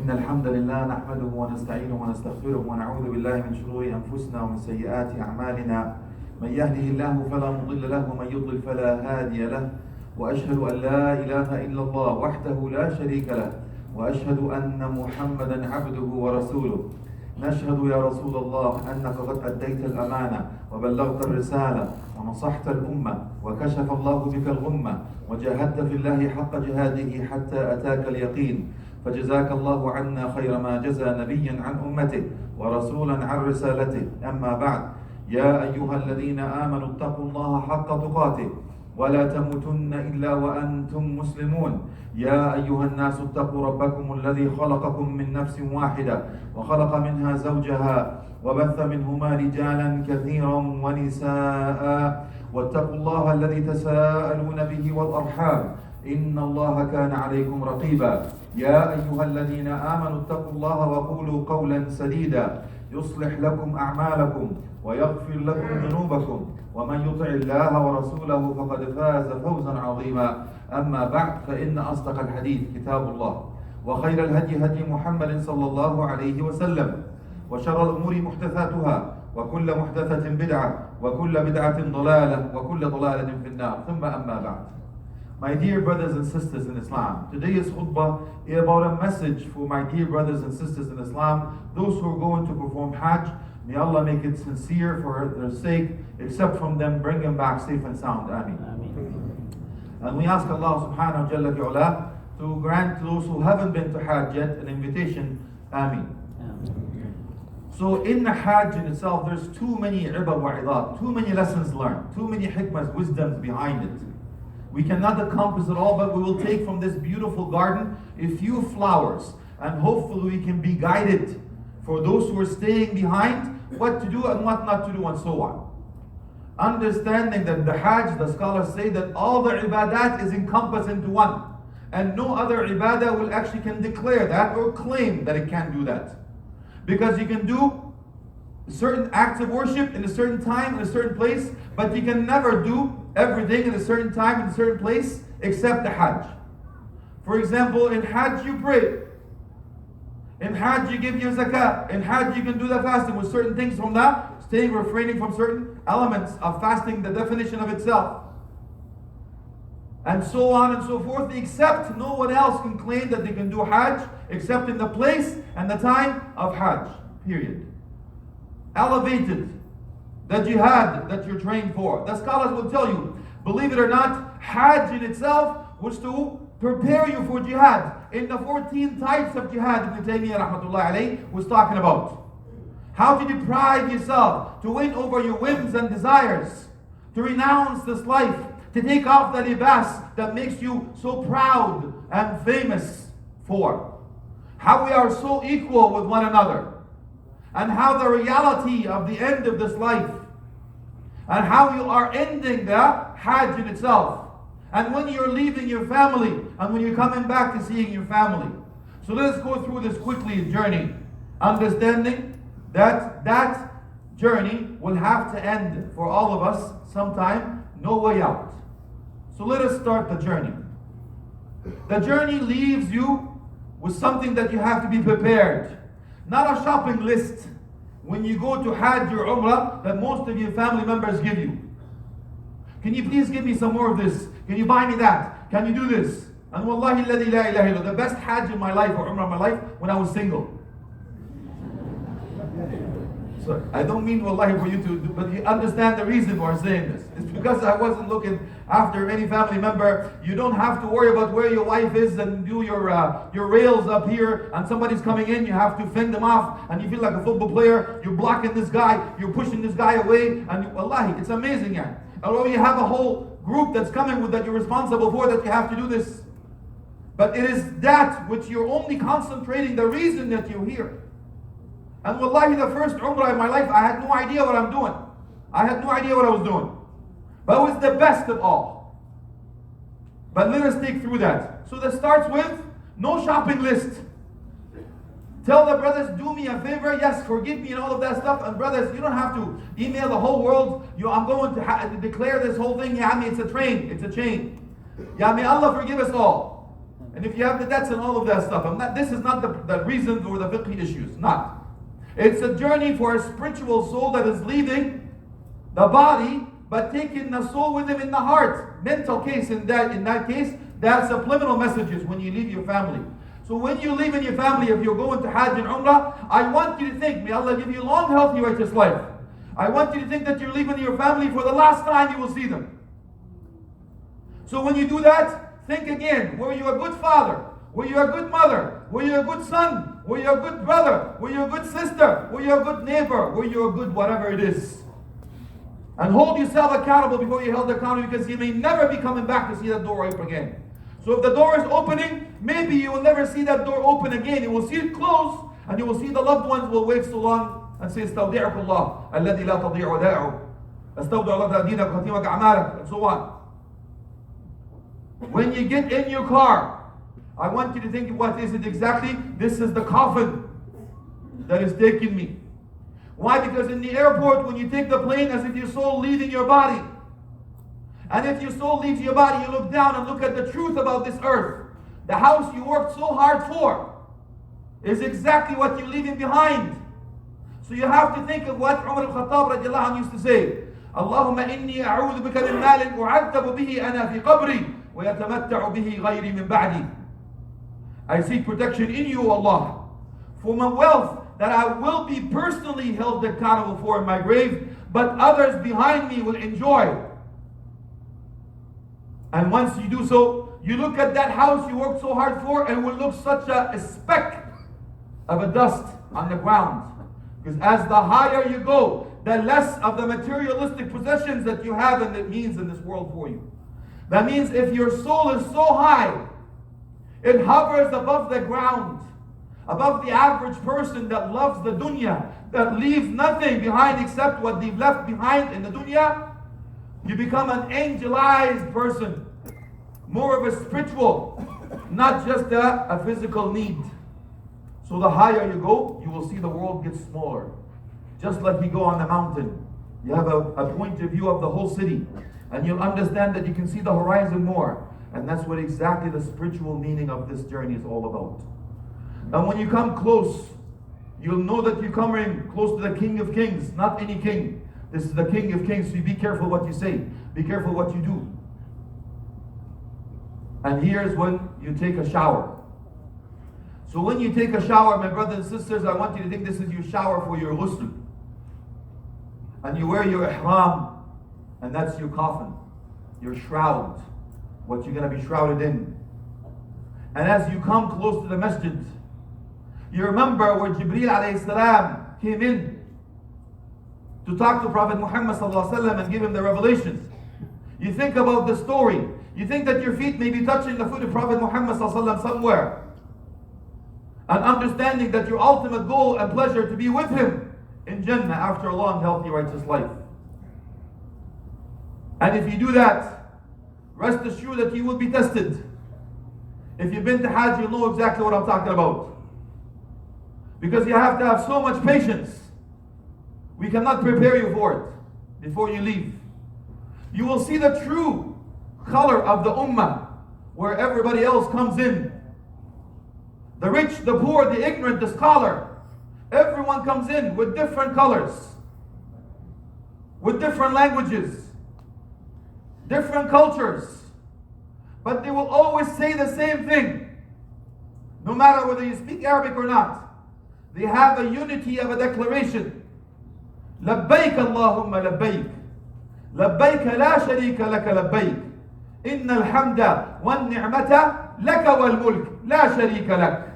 إن الحمد لله نحمده ونستعينه ونستغفره ونعوذ بالله من شرور أنفسنا ومن سيئات أعمالنا. من يهده الله فلا مضل له ومن يضلل فلا هادي له. وأشهد أن لا إله إلا الله وحده لا شريك له، وأشهد أن محمدا عبده ورسوله. نشهد يا رسول الله أنك قد أديت الأمانة وبلغت الرسالة ونصحت الأمة وكشف الله بك الغمة وجاهدت في الله حق جهاده حتى أتاك اليقين. فجزاك الله عنا خير ما جزى نبيا عن أمته ورسولا عن رسالته. أما بعد، يا أيها الذين آمنوا اتقوا الله حق تقاته ولا تموتن إلا وأنتم مسلمون. يا أيها الناس اتقوا ربكم الذي خلقكم من نفس واحدة وخلق منها زوجها وبث منهما رجالا كثيرا ونساء، واتقوا الله الذي تساءلون به والأرحام إن الله كان عليكم رقيبا. يا أيها الذين آمنوا اتقوا الله وقولوا قولا سديدا يصلح لكم أعمالكم ويغفر لكم ذنوبكم، ومن يطع الله ورسوله فقد فاز فوزا عظيما. أما بعد، فإن أصدق الحديث كتاب الله، وخير الهدي هدي محمد صلى الله عليه وسلم، وشر الأمور محدثاتها، وكل محدثة بدعة، وكل بدعة ضلالة، وكل ضلالة في النار. ثم أما بعد. My dear brothers and sisters in Islam, today's khutbah is about a message for my dear brothers and sisters in Islam, those who are going to perform Hajj. May Allah make it sincere for their sake, accept from them, bring them back safe and sound. Ameen. And we ask Allah subhanahu wa ta'ala to grant those who haven't been to Hajj yet an invitation. Ameen. So in the Hajj in itself, there's too many ibar wa idat, too many lessons learned, too many hikmas, wisdoms behind it. We cannot encompass it all, but we will take from this beautiful garden a few flowers, and hopefully we can be guided for those who are staying behind, what to do and what not to do and so on. Understanding that the Hajj, the scholars say that all the ibadat is encompassed into one, and no other ibadah will actually can declare that or claim that it can do that. Because you can do certain acts of worship in a certain time, in a certain place, but you can never do everything in a certain time, in a certain place, except the Hajj. For example, in Hajj you pray. In Hajj you give your zakah. In Hajj you can do the fasting with certain things from that, staying, refraining from certain elements of fasting, the definition of itself. And so on and so forth, except no one else can claim that they can do Hajj except in the place and the time of Hajj. Period. Elevated. The jihad that you're trained for. The scholars will tell you, believe it or not, Hajj in itself was to prepare you for jihad. In the 14 types of jihad Ibn Taymiyyah rahmatullahi alayhi was talking about. How to deprive yourself, to win over your whims and desires, to renounce this life, to take off the libas that makes you so proud and famous for. How we are so equal with one another. And how the reality of the end of this life, and how you are ending the Hajj in itself, and when you're leaving your family, and when you're coming back to seeing your family. So let us go through this quickly journey, understanding that that journey will have to end for all of us sometime, no way out. So let us start the journey. The journey leaves you with something that you have to be prepared. Not a shopping list when you go to Hajj or Umrah that most of your family members give you. Can you please give me some more of this? Can you buy me that? Can you do this? And wallahi alladhi la ilaha illa, the best Hajj in my life or Umrah in my life when I was single. So I don't mean wallahi for you to do, but you understand the reason why I'm saying this. It's because I wasn't looking after any family member. You don't have to worry about where your wife is and do your rails up here, and somebody's coming in, you have to fend them off, and you feel like a football player, you're blocking this guy, you're pushing this guy away, and wallahi, it's amazing, yeah. Although you have a whole group that's coming with that you're responsible for, that you have to do this. But it is that which you're only concentrating, the reason that you're here. And wallahi, the first Umrah in my life, I had no idea what I'm doing. I had no idea what I was doing. But it was the best of all. But let us take through that. So that starts with no shopping list. Tell the brothers, do me a favor, yes, forgive me and all of that stuff. And brothers, you don't have to email the whole world. I'm going to declare this whole thing. Yeah, I mean, it's a train, it's a chain. Yeah, may Allah forgive us all. And if you have the debts and all of that stuff, this is not the reasons or the fiqh issues. Not. It's a journey for a spiritual soul that is leaving the body, but taking the soul with him in the heart. Mental case in that case, that's subliminal messages when you leave your family. So when you leave in your family, if you're going to Hajj and Umrah, I want you to think, may Allah give you long, healthy, righteous life. I want you to think that you're leaving your family for the last time you will see them. So when you do that, think again, were you a good father? Were you a good mother? Were you a good son? Were you a good brother? Were you a good sister? Were you a good neighbor? Were you a good whatever it is? And hold yourself accountable before you're held accountable, because you may never be coming back to see that door open again. So if the door is opening, maybe you will never see that door open again. You will see it close, and you will see the loved ones will wait so long and say, استودعك الله الذي لا تضيع ودائعه. استودع الله دينك وخاتمك أعمالك, and so on. When you get in your car, I want you to think, what is it exactly? This is the coffin that is taking me. Why? Because in the airport, when you take the plane, as if your soul leaving your body. And if your soul leaves your body, you look down and look at the truth about this earth. The house you worked so hard for is exactly what you're leaving behind. So you have to think of what Umar al-Khattab radiallahu anhu used to say. Allahumma inni a'udhu bika min malin u'adhabu bihi ana fi qabri wa yatamatta'u bihi ghayri min ba'di. I seek protection in you, Allah, for my wealth that I will be personally held accountable for in my grave, but others behind me will enjoy. And once you do so, you look at that house you worked so hard for, and it will look such a speck of a dust on the ground. Because as the higher you go, the less of the materialistic possessions that you have and it means in this world for you. That means if your soul is so high, it hovers above the ground, above the average person that loves the dunya, that leaves nothing behind except what they've left behind in the dunya. You become an angelized person, more of a spiritual, not just a physical need. So the higher you go, you will see the world get smaller. Just like you go on the mountain, you have a point of view of the whole city, and you'll understand that you can see the horizon more. And that's what exactly the spiritual meaning of this journey is all about. And when you come close, you'll know that you're coming close to the King of Kings, not any king. This is the King of Kings, so you be careful what you say. Be careful what you do. And here's when you take a shower. So when you take a shower, my brothers and sisters, I want you to think this is your shower for your ghusl. And you wear your ihram, and that's your coffin, your shroud, what you're going to be shrouded in. And as you come close to the masjid, you remember where Jibreel alayhi salam came in to talk to Prophet Muhammad sallallahu alaihi wasallam and give him the revelations. You think about the story. You think that your feet may be touching the foot of Prophet Muhammad sallallahu alaihi wasallam somewhere. And understanding that your ultimate goal and pleasure to be with him in Jannah after a long, healthy, righteous life. And if you do that, rest assured that you will be tested. If you've been to Hajj, you'll know exactly what I'm talking about. Because you have to have so much patience. We cannot prepare you for it before you leave. You will see the true color of the ummah, where everybody else comes in. The rich, the poor, the ignorant, the scholar. Everyone comes in with different colors, with different languages, different cultures. But they will always say the same thing. No matter whether you speak Arabic or not. They have a unity of a declaration. لبيك اللهم لبيك لبيك لا شريك لك لبيك إن الحمد والنعمة لك والملك لا شريك لك.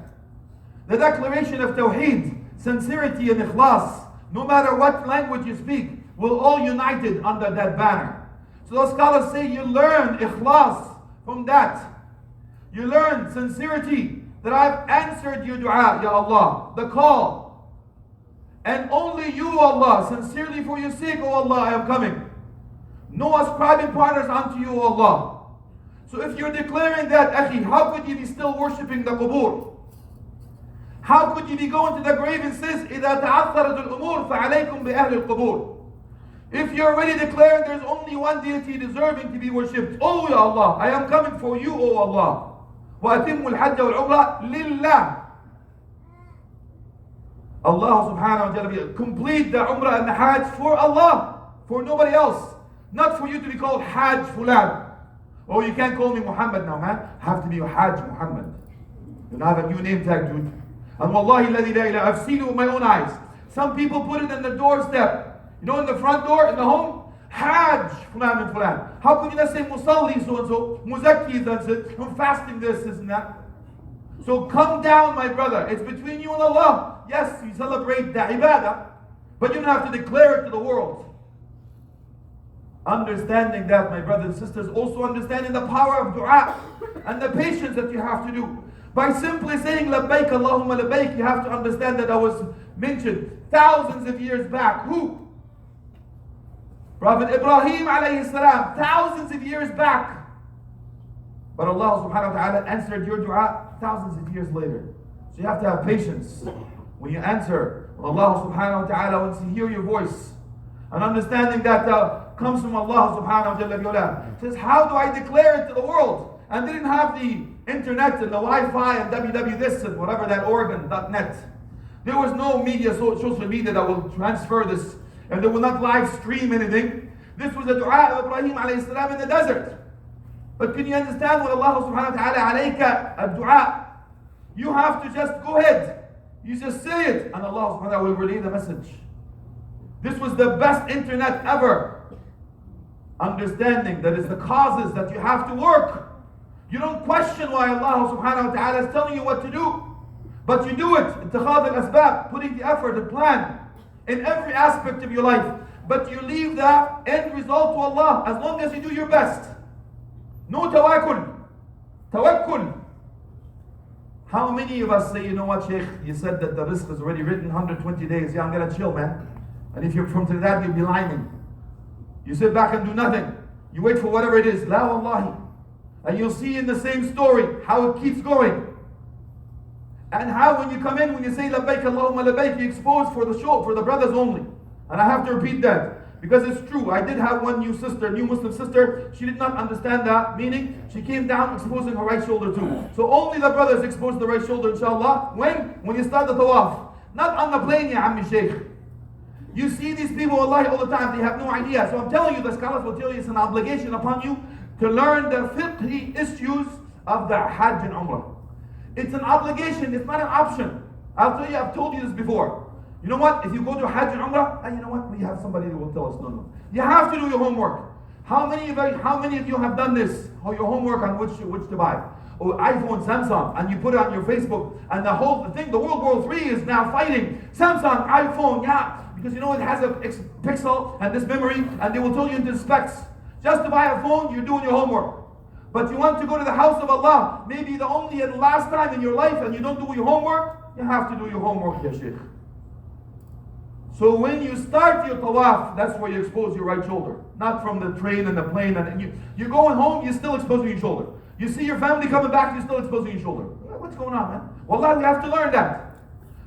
The declaration of Tawheed, sincerity and ikhlas, no matter what language you speak, will all united under that banner. So the scholars say you learn ikhlas from that. You learn sincerity, that I've answered your dua, Ya Allah, the call. And only you, Allah, sincerely for your sake, O Allah, I am coming. No ascribing partners unto you, O Allah. So if you're declaring that, akhi, how could you be still worshipping the qubur? How could you be going to the grave and says, إِذَا تَعَثَّرَتُ الْأُمُورِ فَعَلَيْكُمْ بِأَهْلِ الْقُبُورِ? If you're already declaring there's only one deity deserving to be worshipped, oh Ya Allah, I am coming for you, O Allah. وأتموا الحج والعمرة لله. Allah subhanahu wa ta'ala, complete the umrah and the hajj for Allah, for nobody else. Not for you to be called Hajj Fulan. Oh, you can't call me Muhammad now, man. Have to be Hajj Muhammad. You have a new name tag, dude. And wallahi la ilaha, I've seen it with my own eyes. Some people put it in the doorstep. You know, in the front door, in the home, Hajj Fulan and Fulan. How could you not say Musalli so and so, Muzakki that's it, I'm fasting this and that. So come down, my brother. It's between you and Allah. Yes, you celebrate the ibadah, but you don't have to declare it to the world. Understanding that, my brothers and sisters, also understanding the power of dua and the patience that you have to do. By simply saying labbaik Allahumma labbaik, you have to understand that I was mentioned thousands of years back. Who? Prophet Ibrahim alayhi salam, thousands of years back. But Allah subhanahu wa ta'ala answered your dua thousands of years later. So you have to have patience when you answer. Allah subhanahu wa ta'ala wants to hear your voice. And understanding that comes from Allah subhanahu wa ta'ala. Says, how do I declare it to the world? And they didn't have the internet and the Wi-Fi and www this and whatever that organ.net. There was no media, social media that will transfer this, and they will not live stream anything. This was a dua of Ibrahim alayhi salam in the desert. But can you understand what Allah subhanahu wa ta'ala alayka ad-dua? You have to just go ahead. You just say it, and Allah subhanahu wa ta'ala will relay the message. This was the best internet ever. Understanding that it's the causes that you have to work. You don't question why Allah subhanahu wa ta'ala is telling you what to do. But you do it. Ittikhad al-asbab, putting the effort, the plan in every aspect of your life. But you leave the end result to Allah as long as you do your best. No tawakkul. Tawakkul. How many of us say, you know what, Sheikh, you said that the rizq is already written 120 days. Yeah, I'm going to chill, man. And if you're from Trinidad, you'll be lying. You sit back and do nothing. You wait for whatever it is. La wallahi. And you'll see in the same story how it keeps going. And how when you come in, when you say labbaik Allahumma labbaik, you expose for the show, for the brothers only. And I have to repeat that because it's true. I did have one new Muslim sister. She did not understand that meaning. She came down exposing her right shoulder too. So only the brothers expose the right shoulder, inshallah. When you start the tawaf. Not on the plane, ya ammi shaykh. You see these people, wallahi, all the time, they have no idea. So I'm telling you, the scholars will tell you it's an obligation upon you to learn the fiqhi issues of the Hajj and Umrah. It's an obligation, it's not an option. I'll tell you, I've told you this before. You know what? If you go to Hajj and Umrah, you know what? We have somebody that will tell us, no. You have to do your homework. How many of you have done this? Or your homework on which to buy? Or iPhone, Samsung, and you put it on your Facebook, and the whole thing, the World War III is now fighting. Samsung, iPhone, yeah. Because you know it has a pixel and this memory, and they will tell you into the specs. Just to buy a phone, you're doing your homework. But you want to go to the house of Allah, maybe the only and last time in your life, and you don't do your homework, you have to do your homework, ya Sheikh. So when you start your tawaf, that's where you expose your right shoulder. Not from the train and the plane. And you're going home, you're still exposing your shoulder. You see your family coming back, you're still exposing your shoulder. What's going on, man? Wallah, you have to learn that.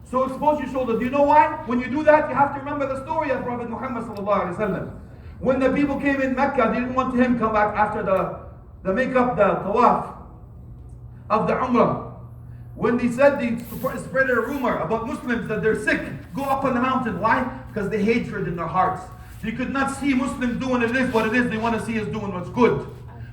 So expose your shoulder. Do you know why? When you do that, you have to remember the story of Prophet Muhammad sallallahu alaihi wasallam. When the people came in Mecca, they didn't want him to come back after the makeup, the tawaf of the Umrah. When they said they spread a rumor about Muslims that they're sick, go up on the mountain. Why? Because the hatred in their hearts. You could not see Muslims doing it is what it is. They want to see us doing what's good.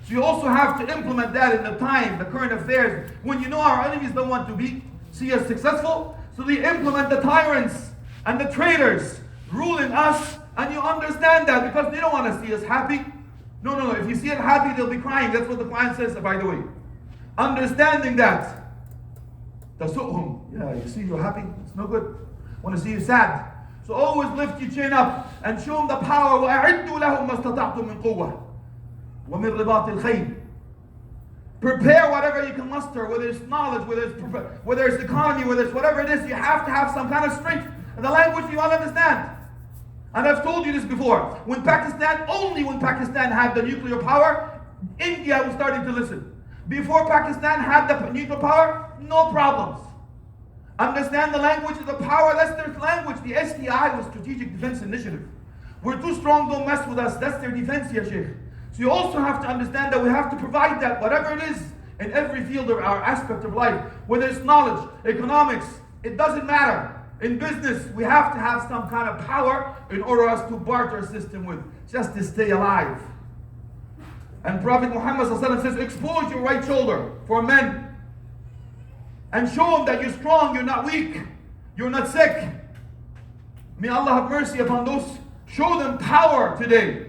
So you also have to implement that in the time, the current affairs. When you know our enemies don't want to see us successful, so they implement the tyrants and the traitors ruling us, and you understand that because they don't want to see us happy. No. If you see it happy, they'll be crying. That's what the Quran says, by the way. Understanding that. Tasu'hum. Yeah, you see you're happy, it's no good. Want to see you sad. So always lift your chin up and show them the power. وَأَعِدُّوا لَهُمْ مَا اسْتَطَعْتُم مِّن قُوَّةٍ وَمِن رِبَاطِ الْخَيْلِ. Prepare whatever you can muster, whether it's knowledge, whether it's economy, whether it's whatever it is, you have to have some kind of strength. And the language you all understand. And I've told you this before. Only when Pakistan had the nuclear power, India was starting to listen. Before Pakistan had the nuclear power, no problems. Understand the language of the power, that's their language. The SDI was Strategic Defense Initiative. We're too strong, don't mess with us. That's their defense here, Sheikh. So you also have to understand that we have to provide that. Whatever it is, in every field of our aspect of life, whether it's knowledge, economics, it doesn't matter. In business, we have to have some kind of power in order us to barter a system with, just to stay alive. And Prophet Muhammad says, expose your right shoulder for men. And show them that you're strong, you're not weak, you're not sick. May Allah have mercy upon those. Show them power today.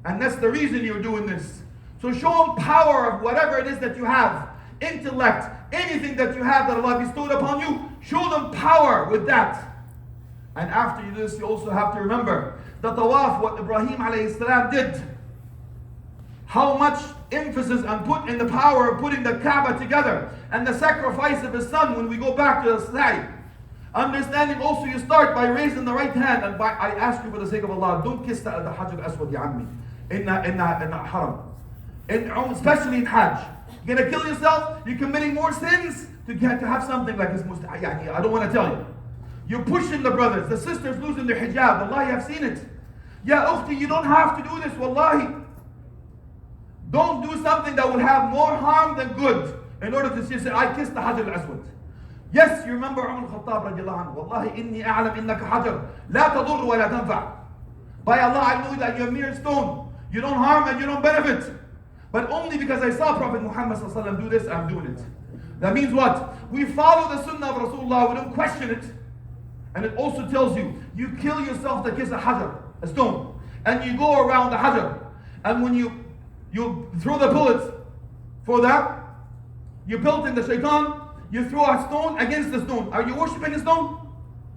And that's the reason you're doing this. So show them power of whatever it is that you have. Intellect, anything that you have that Allah bestowed upon you, show them power with that. And after you do this, you also have to remember the tawaf, what Ibrahim alayhi salam did. How much emphasis and put in the power of putting the Kaaba together, and the sacrifice of his son when we go back to the sa'i. Understanding also, you start by raising the right hand, and I ask you for the sake of Allah, don't kiss the Hajj al-Aswad, ya ammi, in haram, especially in Hajj. You're gonna kill yourself, you're committing more sins to have something like this. I don't want to tell you. You're pushing the brothers, the sisters losing their hijab. Wallahi, I've seen it. Ya ukhti, you don't have to do this, wallahi. Don't do something that will have more harm than good in order to say, I kissed the Hajj al-Aswad. Yes, you remember Umar al-Khattab radiallahu anhu. Wallahi, inni a'lam innaka hajar, la tadur wa la tanfa'. By Allah, I know that you're a mere stone. You don't harm and you don't benefit. But only because I saw Prophet Muhammad do this, I'm doing it. That means what? We follow the sunnah of Rasulullah, we don't question it. And it also tells you, you kill yourself to kiss a hajar, a stone. And you go around the hajar. And when you throw the bullets for that, you built in the shaitan, you throw a stone against the stone. Are you worshipping a stone?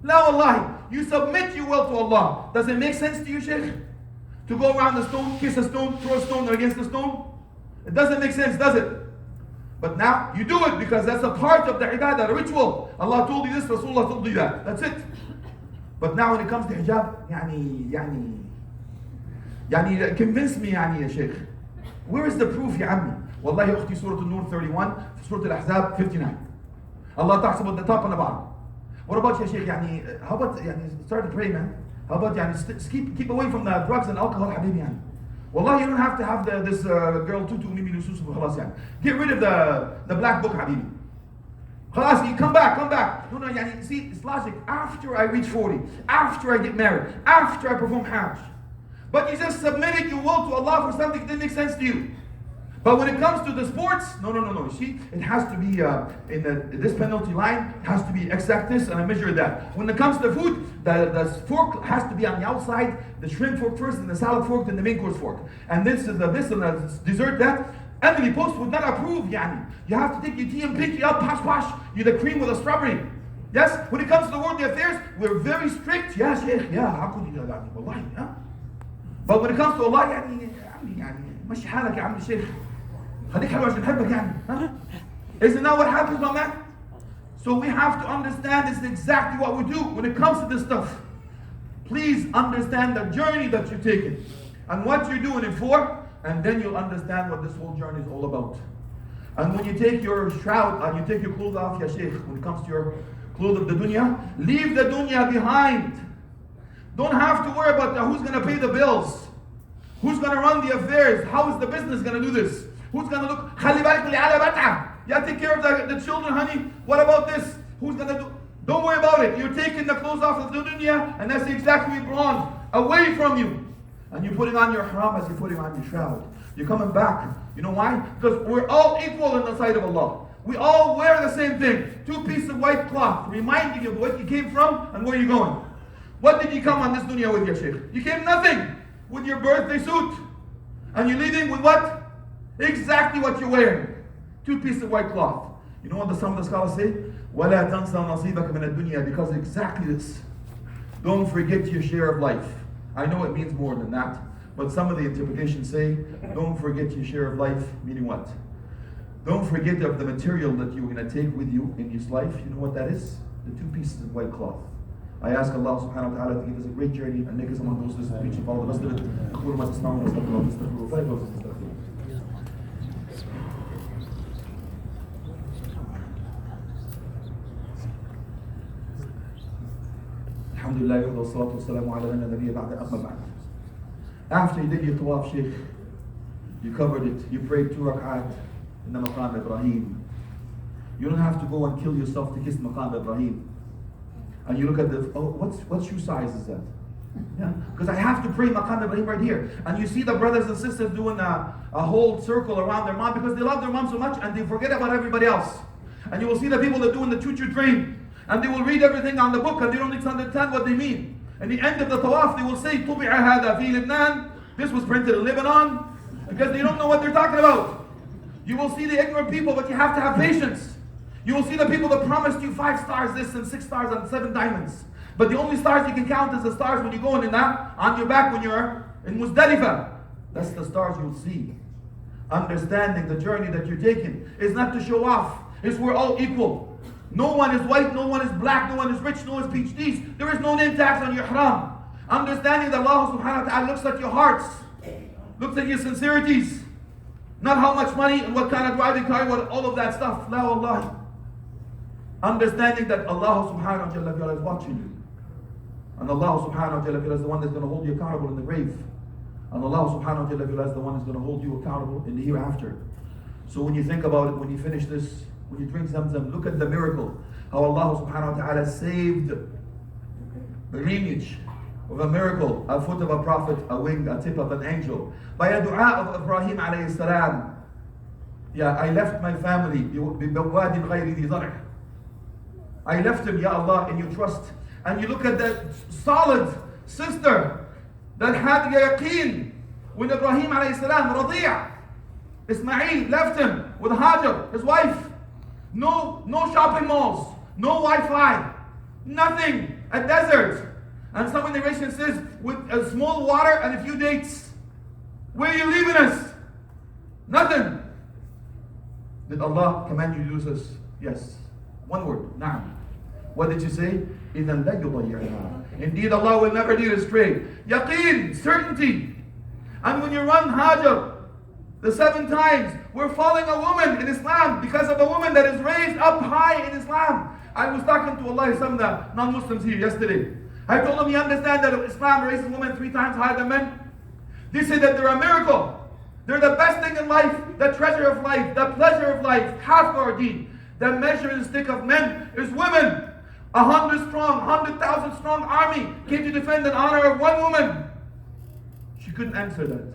La wallahi. You submit your will to Allah. Does it make sense to you, Shaykh? To go around the stone, kiss a stone, throw a stone against the stone? It doesn't make sense, does it? But now you do it because that's a part of the ibadah, the ritual. Allah told you this, Rasulullah told you that. That's it. But now when it comes to hijab, convince me, ya Shaykh. Where is the proof, ya ammi? Wallahi, ukhti, Surah An-Nur 31, Surah Al-Ahzab 59. Allah talks about the top and the bottom. What about ya Shaykh? How about start to pray, man? How about keep away from the drugs and alcohol, habibi? Wallahi, you don't have to have this girl tutu mimi lusus khalas. Get rid of the black book, habibi. Khalas, you come back. No, see, it's logic. After I reach 40, after I get married, after I perform Hajj. But you just submitted your will to Allah for something that didn't make sense to you. But when it comes to the sports, no. You see, it has to be in this penalty line, it has to be exact this, and I measure that. When it comes to food, the fork has to be on the outside, the shrimp fork first, and the salad fork, then the main course fork. And this is this and the dessert that. Emily Post would not approve, yani. You have to take your tea and pinky up, posh. You're the cream with a strawberry. Yes, when it comes to the worldly affairs, we're very strict. Yeah, Sheikh, how could you do that? Wallahi, yeah. But when it comes to Allah, مشي حالك يا عم الشيخ. خليك حلو عشان نحبك يعني. Isn't that what happens, my man? So we have to understand this is exactly what we do when it comes to this stuff. Please understand the journey that you're taking and what you're doing it for, and then you'll understand what this whole journey is all about. And when you take your shroud and you take your clothes off, ya Shaykh, when it comes to your clothes of the dunya, leave the dunya behind. Don't have to worry about who's going to pay the bills, who's going to run the affairs, how is the business going to do this, who's going to look, خلي بالك اللي على بتعة. Yeah, take care of the children, honey. What about this? Who's going to do? Don't worry about it. You're taking the clothes off of the dunya, and that's exactly what belongs away from you. And you're putting on your haram as you're putting on your shroud. You're coming back. You know why? Because we're all equal in the sight of Allah. We all wear the same thing. 2 pieces of white cloth, reminding you of what you came from and where you're going. What did you come on this dunya with, ya Shaykh? You came nothing with your birthday suit. And you're leaving with what? Exactly what you're wearing. 2 pieces of white cloth. You know what some of the scholars say? وَلَا تَنْسَى نَصِيبَكَ مِنَ الدُّنْيَا. Because exactly this. Don't forget your share of life. I know it means more than that. But some of the interpretations say, don't forget your share of life. Meaning what? Don't forget of the material that you're going to take with you in this life. You know what that is? The 2 pieces of white cloth. I ask Allah subhanahu wa ta'ala to give us a great journey and make us among those listeners preaching for all the rest of it. Alhamdulillah wa salatu wa salamu ala nabiyya ba'da amma ba'd. After you did your tawaf, Shaykh, you covered it, you prayed 2 rak'at, in the Maqam Ibrahim. You don't have to go and kill yourself to kiss Maqam Ibrahim. And you look at the, oh, what shoe size is that? Yeah, because I have to pray Maqam Ibrahim right here. And you see the brothers and sisters doing a whole circle around their mom because they love their mom so much and they forget about everybody else. And you will see the people that are doing the choo-choo train and they will read everything on the book and they don't understand what they mean. At the end of the tawaf, they will say, طُبِعَ هَذَا فِي لِبْنَان. This was printed in Lebanon, because they don't know what they're talking about. You will see the ignorant people, but you have to have patience. You will see the people that promised you 5 stars this and 6 stars and 7 diamonds. But the only stars you can count is the stars when you go in that, on your back when you're in Muzdalifah. That's the stars you'll see. Understanding the journey that you're taking is not to show off. It's we're all equal. No one is white, no one is black, no one is rich, no one is PhDs. There is no name tags on your ihram. Understanding that Allah subhanahu wa ta'ala looks at your hearts, looks at your sincerities, not how much money and what kind of driving car, what all of that stuff. La wallahi. Understanding that Allah subhanahu wa ta'ala is watching you. And Allah subhanahu wa ta'ala is the one that's going to hold you accountable in the grave. And Allah subhanahu wa ta'ala is the one that's going to hold you accountable in the hereafter. So when you think about it, when you finish this, when you drink Zamzam, look at the miracle. How Allah subhanahu wa ta'ala saved the lineage of a miracle, a foot of a prophet, a wing, a tip of an angel. By a dua of Ibrahim alayhi salam. Yeah, I left my family. I left him, Ya Allah, in your trust. And you look at that solid sister that had yaqeen when Ibrahim alayhi salam, Radi'a, Ismail left him with Hajj, his wife. No shopping malls, no Wi-Fi, nothing, a desert. And some narration says, with a small water and a few dates. Where are you leaving us? Nothing. Did Allah command you to do this? Yes. One word, na'am. What did you say? إِذَنْ لَا يُضَيِّعْنَا. Indeed, Allah will never lead astray. Yaqeen, certainty. And when you run Hajj, the 7 times, we're following a woman in Islam because of a woman that is raised up high in Islam. I was talking to Allah, some of the non-Muslims here yesterday. I told them, you understand that Islam raises women 3 times higher than men? They say that they're a miracle. They're the best thing in life, the treasure of life, the pleasure of life, half our deen. The measuring stick of men is women. 100 strong, 100,000 strong army came to defend the honor of one woman. She couldn't answer that.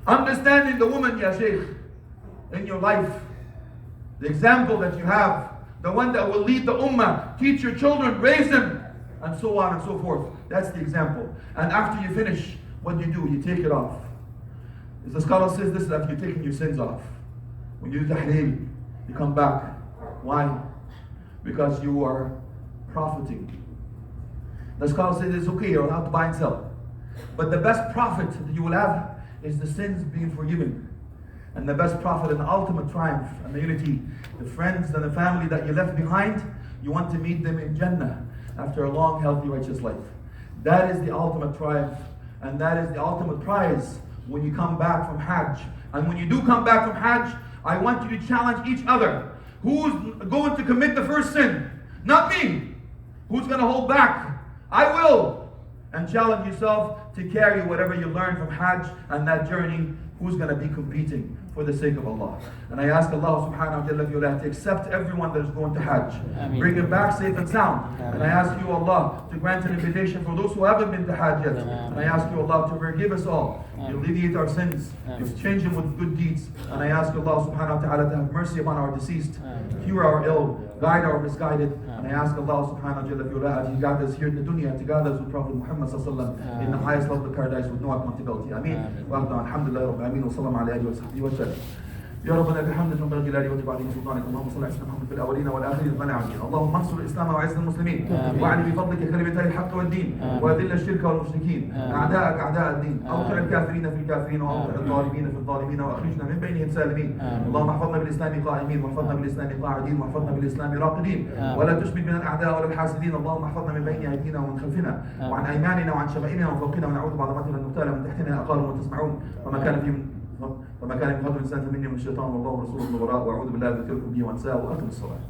Understanding the woman, ya Shaykh, in your life, the example that you have, the one that will lead the ummah, teach your children, raise them, and so on and so forth. That's the example. And after you finish, what do? You take it off. As the scholar says, this is after you're taking your sins off. When you do tahleel, you come back. Why? Because you are profiting. The scholar says it's okay, you're allowed to buy and sell. But the best profit that you will have is the sins being forgiven. And the best profit and the ultimate triumph and the unity, the friends and the family that you left behind, you want to meet them in Jannah after a long, healthy, righteous life. That is the ultimate triumph, and that is the ultimate prize when you come back from Hajj. And when you do come back from Hajj, I want you to challenge each other. Who's going to commit the first sin? Not me. Who's going to hold back? I will. And challenge yourself to carry whatever you learned from Hajj and that journey. Who's going to be competing for the sake of Allah? And I ask Allah subhanahu wa ta'ala to accept everyone that is going to Hajj. Ameen. Bring them back safe and sound. Ameen. And I ask you, Allah, to grant an invitation for those who haven't been to Hajj yet. Ameen. And I ask you, Allah, to forgive us all. To alleviate our sins. To exchange them with good deeds. And I ask Allah subhanahu wa ta'ala to have mercy upon our deceased. Cure our ill. Guide our misguided. And I ask Allah subhanahu wa ta'ala to guide us here in the dunya, to guide us with Prophet Muhammad sallallahu alaihi wasallam in the highest level of paradise with no accountability. Ameen. Wa alhamdulillah rabbil alameen wa sallam ala alihi wa sahbihi wa sallam. يا ربنا بحمدك ربنا جلاله وتبارك سلطانك اللهم صل على سيدنا محمد في الاولين والاخرين اللهم انصر الاسلام وعز المسلمين واعل بفضلك كلمتي الحق والدين واذل الشرك والمشركين اعداءك اعداء الدين اوقع الكافرين في الكافرين واوقع الظالمين في الظالمين واخرجنا من بينهم سالمين اللهم احفظنا بالاسلام قائمين واحفظنا بالاسلام قاعدين واحفظنا بالاسلام راقدين ولا تشمت بنا الاعداء ولا الحاسدين اللهم احفظنا من بين ايدينا ومن خلفنا وعن ايماننا وعن شمائلنا ومن فوقنا ونعوذ بعظمتنا ان نغتال من تحتنا اقالوا وتسمعون وما كان من فضل الانسان فمني من الشيطان والله ورسوله الغراء واعوذ بالله ان اذكركم به وانساه واقم الصلاه.